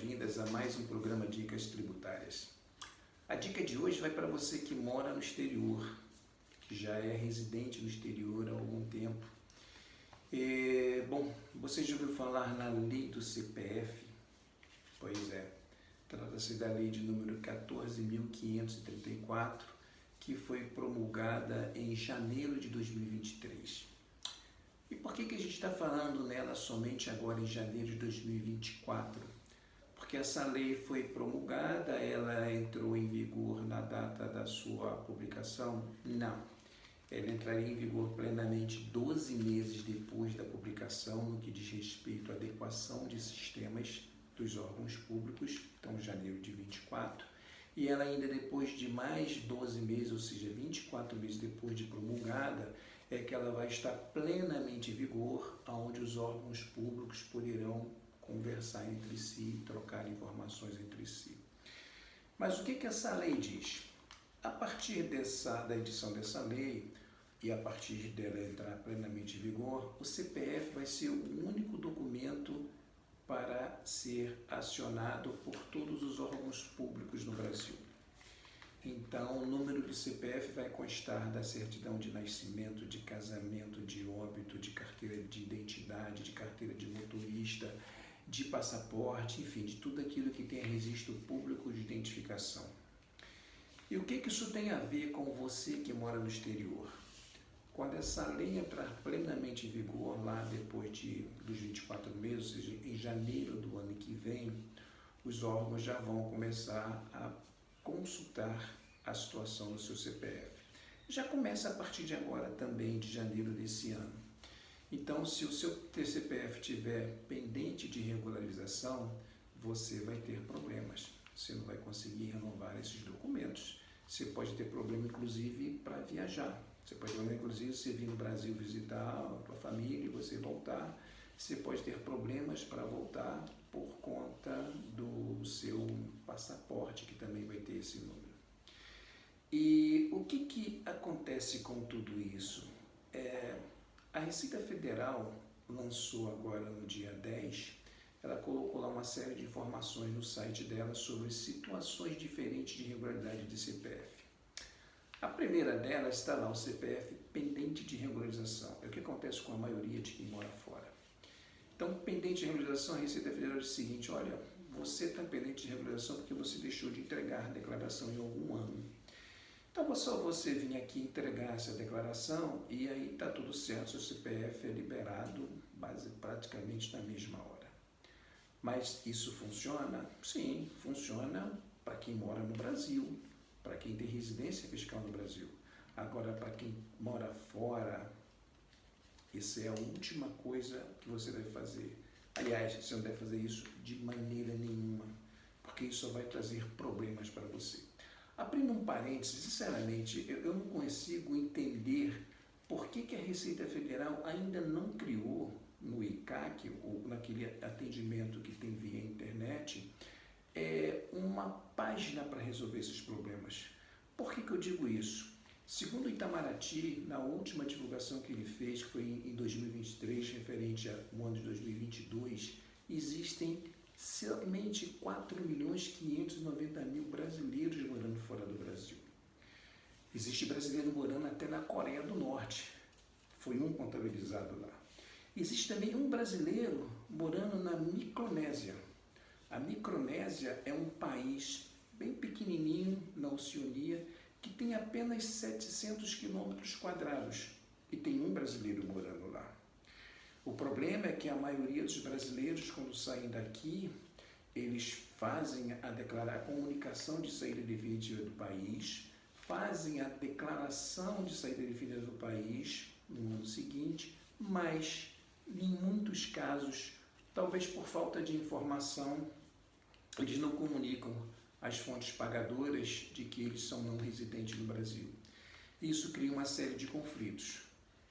boas-vindas a mais um programa Dicas Tributárias. A dica de hoje vai para você que mora no exterior, que já é residente no exterior há algum tempo. Você já ouviu falar na lei do CPF? Pois é, trata-se da lei de número 14.534, que foi promulgada em janeiro de 2023. E por que a gente está falando nela somente agora em janeiro de 2024? Porque essa lei foi promulgada, ela entrou em vigor na data da sua publicação? Não. Ela entraria em vigor plenamente 12 meses depois da publicação, no que diz respeito à adequação de sistemas dos órgãos públicos, então janeiro de 24, e ela ainda depois de mais 12 meses, ou seja, 24 meses depois de promulgada, é que ela vai estar plenamente em vigor, onde os órgãos públicos poderão conversar entre si, trocar informações entre si. Mas o que essa lei diz? A partir da edição dessa lei, e a partir dela entrar plenamente em vigor, o CPF vai ser o único documento para ser acionado por todos os órgãos públicos no Brasil. Então, o número do CPF vai constar da certidão de nascimento, de casamento, de óbito, de carteira de identidade, de carteira de motorista, de passaporte, enfim, de tudo aquilo que tem registro público de identificação. E o que isso tem a ver com você que mora no exterior? Quando essa lei entrar plenamente em vigor, lá depois dos 24 meses, ou seja, em janeiro do ano que vem, os órgãos já vão começar a consultar a situação do seu CPF. Já começa a partir de agora também, de janeiro desse ano. Então, se o seu CPF estiver pendente de regularização, você vai ter problemas. Você não vai conseguir renovar esses documentos. Você pode ter problema, inclusive, para viajar. Você pode ter problema, inclusive, você vir no Brasil visitar a tua família e você voltar. Você pode ter problemas para voltar por conta do seu passaporte, que também vai ter esse número. E o que acontece com tudo isso? A Receita Federal lançou agora no dia 10, ela colocou lá uma série de informações no site dela sobre situações diferentes de irregularidade de CPF. A primeira delas está lá, o CPF pendente de regularização. É o que acontece com a maioria de quem mora fora. Então, pendente de regularização, a Receita Federal diz o seguinte: olha, você está pendente de regularização porque você deixou de entregar a declaração em algum ano. Então, é só você vir aqui entregar essa declaração e aí está tudo certo, seu CPF é liberado praticamente na mesma hora. Mas isso funciona? Sim, funciona para quem mora no Brasil, para quem tem residência fiscal no Brasil. Agora, para quem mora fora, essa é a última coisa que você deve fazer. Aliás, você não deve fazer isso de maneira nenhuma, porque isso só vai trazer problemas para você. Abrindo um parênteses, sinceramente, eu não consigo entender por que a Receita Federal ainda não criou no ICAC, ou naquele atendimento que tem via internet, uma página para resolver esses problemas. Por que eu digo isso? Segundo o Itamaraty, na última divulgação que ele fez, que foi em 2023, referente ao ano de 2022, existem somente 4.590.000 brasileiros morando fora do Brasil. Existe brasileiro morando até na Coreia do Norte. Foi um contabilizado lá. Existe também um brasileiro morando na Micronésia. A Micronésia é um país bem pequenininho na Oceania que tem apenas 700 quilômetros quadrados e tem um brasileiro morando lá. O problema é que a maioria dos brasileiros, quando saem daqui, eles fazem a comunicação de saída definitiva do país, fazem a declaração de saída definitiva do país no ano seguinte, mas, em muitos casos, talvez por falta de informação, eles não comunicam às fontes pagadoras de que eles são não residentes no Brasil. Isso cria uma série de conflitos.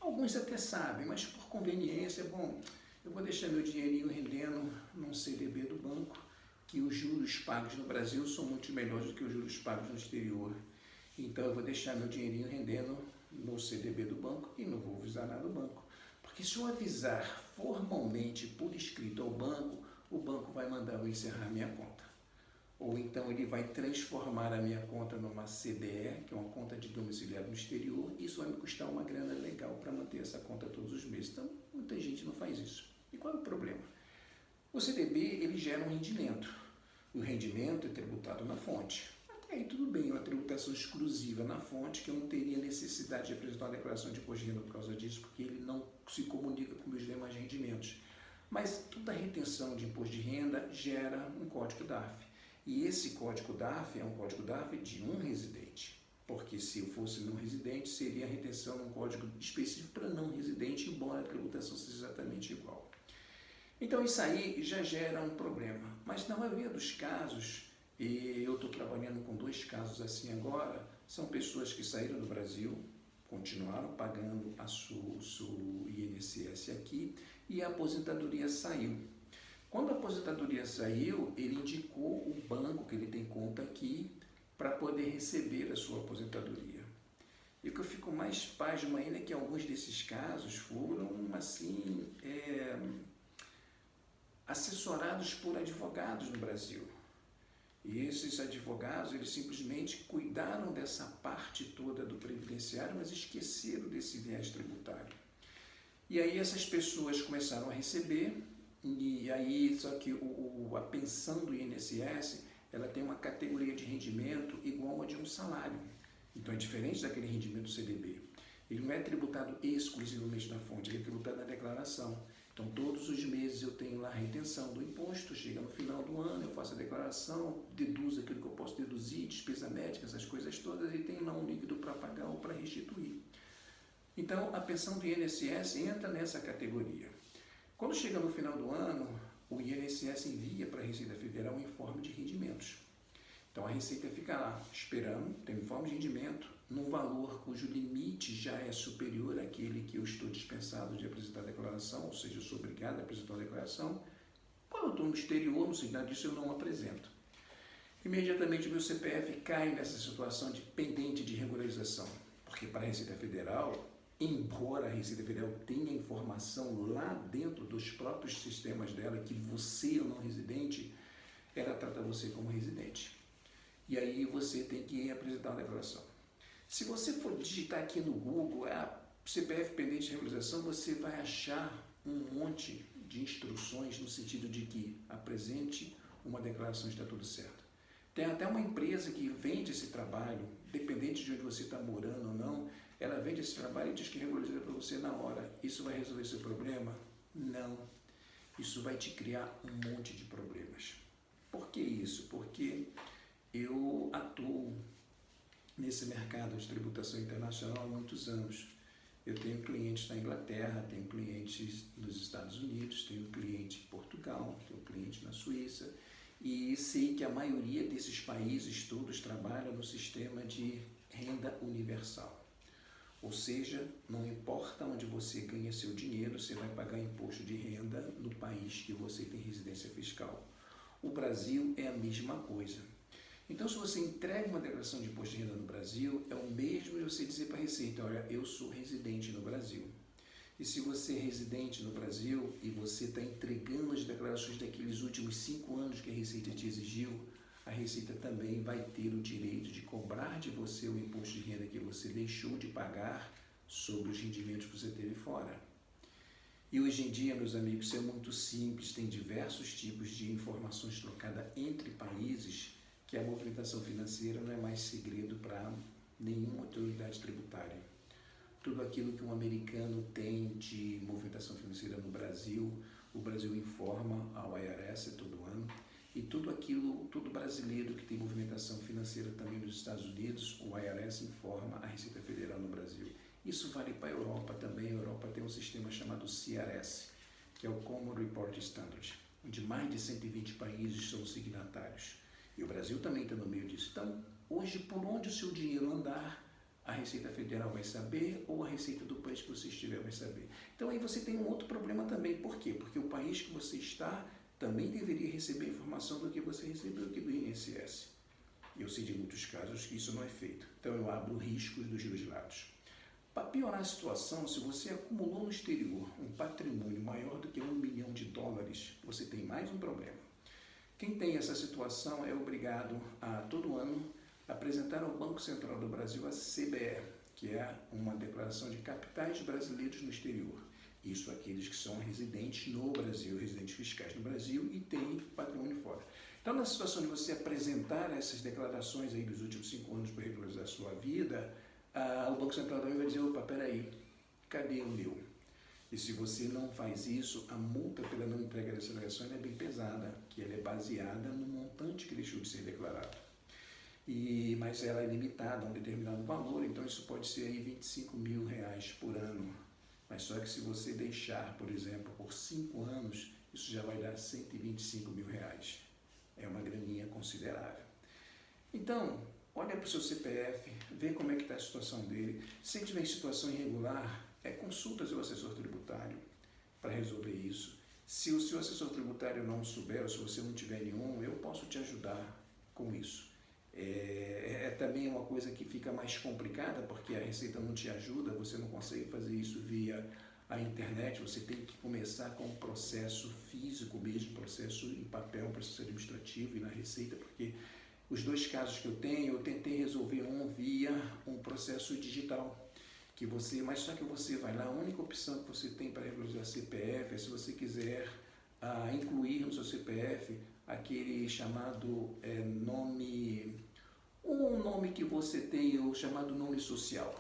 Alguns até sabem, mas por conveniência, eu vou deixar meu dinheirinho rendendo num CDB do banco, que os juros pagos no Brasil são muito melhores do que os juros pagos no exterior. Então eu vou deixar meu dinheirinho rendendo no CDB do banco e não vou avisar nada do banco. Porque se eu avisar formalmente por escrito ao banco, o banco vai mandar eu encerrar a minha conta. Ou então ele vai transformar a minha conta numa CDE, que é uma conta de domiciliado no exterior, e isso vai me custar uma grana legal para manter essa conta todos os meses. Então, muita gente não faz isso. E qual é o problema? O CDB, ele gera um rendimento. O rendimento é tributado na fonte. Até aí tudo bem, uma tributação exclusiva na fonte, que eu não teria necessidade de apresentar uma declaração de imposto de renda por causa disso, porque ele não se comunica com meus demais rendimentos. Mas toda retenção de imposto de renda gera um código DARF. E esse código DARF é um código DARF de um residente, porque se eu fosse não residente, seria a retenção de um código específico para não residente, embora a tributação seja exatamente igual. Então isso aí já gera um problema, mas na maioria dos casos, e eu estou trabalhando com 2 casos assim agora, são pessoas que saíram do Brasil, continuaram pagando a sua INSS aqui e a aposentadoria saiu. Quando a aposentadoria saiu, ele indicou o banco que ele tem conta aqui para poder receber a sua aposentadoria. E o que eu fico mais pasmo ainda é que alguns desses casos foram, assim, assessorados por advogados no Brasil. E esses advogados, eles simplesmente cuidaram dessa parte toda do previdenciário, mas esqueceram desse viés tributário. E aí essas pessoas começaram a receber. E aí, só que a pensão do INSS, ela tem uma categoria de rendimento igual a de um salário. Então, é diferente daquele rendimento do CDB. Ele não é tributado exclusivamente na fonte, ele é tributado na declaração. Então, todos os meses eu tenho lá a retenção do imposto, chega no final do ano, eu faço a declaração, deduzo aquilo que eu posso deduzir, despesa médica, essas coisas todas, e tenho lá um líquido para pagar ou para restituir. Então, a pensão do INSS entra nessa categoria. Quando chega no final do ano, o INSS envia para a Receita Federal um informe de rendimentos. Então a Receita fica lá esperando, tem um informe de rendimento, num valor cujo limite já é superior àquele que eu estou dispensado de apresentar a declaração, ou seja, eu sou obrigado a apresentar a declaração. Quando eu estou no exterior, não sei nada disso, eu não apresento. Imediatamente o meu CPF cai nessa situação de pendente de regularização, porque para a Receita Federal, embora a Receita Federal tenha informação lá dentro dos próprios sistemas dela que você é não residente, ela trata você como residente. E aí você tem que apresentar uma declaração. Se você for digitar aqui no Google, CPF pendente de regularização, você vai achar um monte de instruções no sentido de que apresente uma declaração e está tudo certo. Tem até uma empresa que vende esse trabalho, dependente de onde você está morando ou não, ela vende esse trabalho e diz que regulariza para você na hora. Isso vai resolver seu problema? Não. Isso vai te criar um monte de problemas. Por que isso? Porque eu atuo nesse mercado de tributação internacional há muitos anos. Eu tenho clientes na Inglaterra, tenho clientes nos Estados Unidos, tenho cliente em Portugal, tenho cliente na Suíça, e sei que a maioria desses países todos trabalham no sistema de renda universal. Ou seja, não importa onde você ganha seu dinheiro, você vai pagar imposto de renda no país que você tem residência fiscal. O Brasil é a mesma coisa. Então, se você entrega uma declaração de imposto de renda no Brasil, é o mesmo de você dizer para a Receita, olha, eu sou residente no Brasil. E se você é residente no Brasil e você está entregando as declarações daqueles últimos 5 anos que a Receita te exigiu, a Receita também vai ter o direito de cobrar de você o imposto de renda que você deixou de pagar sobre os rendimentos que você teve fora. E hoje em dia, meus amigos, isso é muito simples, tem diversos tipos de informações trocadas entre países, que a movimentação financeira não é mais segredo para nenhuma autoridade tributária. Tudo aquilo que um americano tem de movimentação financeira no Brasil, o Brasil informa ao IRS todo ano, e todo brasileiro que tem movimentação financeira também nos Estados Unidos, o IRS informa a Receita Federal no Brasil. Isso vale para a Europa também. A Europa tem um sistema chamado CRS, que é o Common Report Standard, onde mais de 120 países são signatários. E o Brasil também está no meio disso. Então, hoje, por onde o seu dinheiro andar, a Receita Federal vai saber, ou a Receita do país que você estiver vai saber. Então, aí você tem um outro problema também. Por quê? Porque o país que você está também deveria receber informação do que você recebeu aqui do INSS. Eu sei de muitos casos que isso não é feito. Então, eu abro riscos dos dois lados. Para piorar a situação, se você acumulou no exterior um patrimônio maior do que US$ 1 milhão, você tem mais um problema. Quem tem essa situação é obrigado a, todo ano, apresentar ao Banco Central do Brasil a CBE, que é uma declaração de capitais brasileiros no exterior. Isso aqueles que são residentes no Brasil, residentes fiscais no Brasil e têm patrimônio fora. Então, na situação de você apresentar essas declarações aí dos últimos 5 anos para regularizar a sua vida, o Banco Central também vai dizer, opa, peraí, cadê o meu? E se você não faz isso, a multa pela não entrega dessa declaração é bem pesada, que ela é baseada no montante que deixou de ser declarado. Mas ela é limitada a um determinado valor, então isso pode ser aí R$25 mil por ano. Mas só que se você deixar, por exemplo, por 5 anos, isso já vai dar R$125 mil. É uma graninha considerável. Então, olha para o seu CPF, vê como é que está a situação dele. Se ele estiver em situação irregular, consulta seu assessor tributário para resolver isso. Se o seu assessor tributário não souber, ou se você não tiver nenhum, eu posso te ajudar com isso. Também uma coisa que fica mais complicada, porque a Receita não te ajuda, você não consegue fazer isso via a internet, você tem que começar com um processo físico mesmo, processo em papel, um processo administrativo e na Receita, porque os 2 casos que eu tentei resolver um via um processo digital, mas só que você vai lá, a única opção que você tem para regularizar CPF é se você quiser incluir no seu CPF aquele chamado nome, um nome que você tem, o chamado nome social,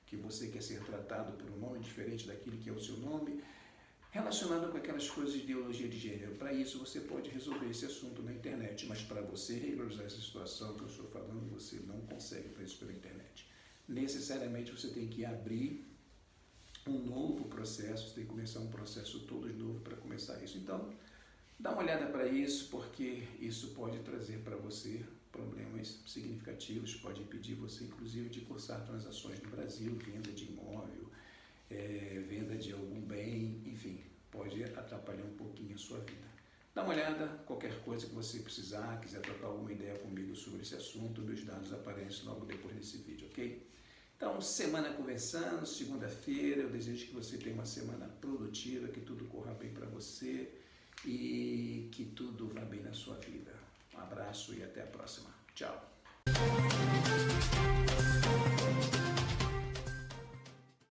que você quer ser tratado por um nome diferente daquele que é o seu nome, relacionado com aquelas coisas de ideologia de gênero. Para isso, você pode resolver esse assunto na internet, mas para você regularizar essa situação que eu estou falando, você não consegue fazer isso pela internet. Necessariamente, você tem que abrir um novo processo, você tem que começar um processo todo novo para começar isso. Então, dá uma olhada para isso, porque isso pode trazer para você problemas significativos, pode impedir você, inclusive, de cursar transações no Brasil, venda de imóvel, venda de algum bem, enfim, pode atrapalhar um pouquinho a sua vida. Dá uma olhada, qualquer coisa que você precisar, quiser trocar alguma ideia comigo sobre esse assunto, meus dados aparecem logo depois desse vídeo, ok? Então, semana conversando, segunda-feira, eu desejo que você tenha uma semana produtiva, que tudo corra bem para você e que tudo vá bem na sua vida. Um abraço e até a próxima. Tchau.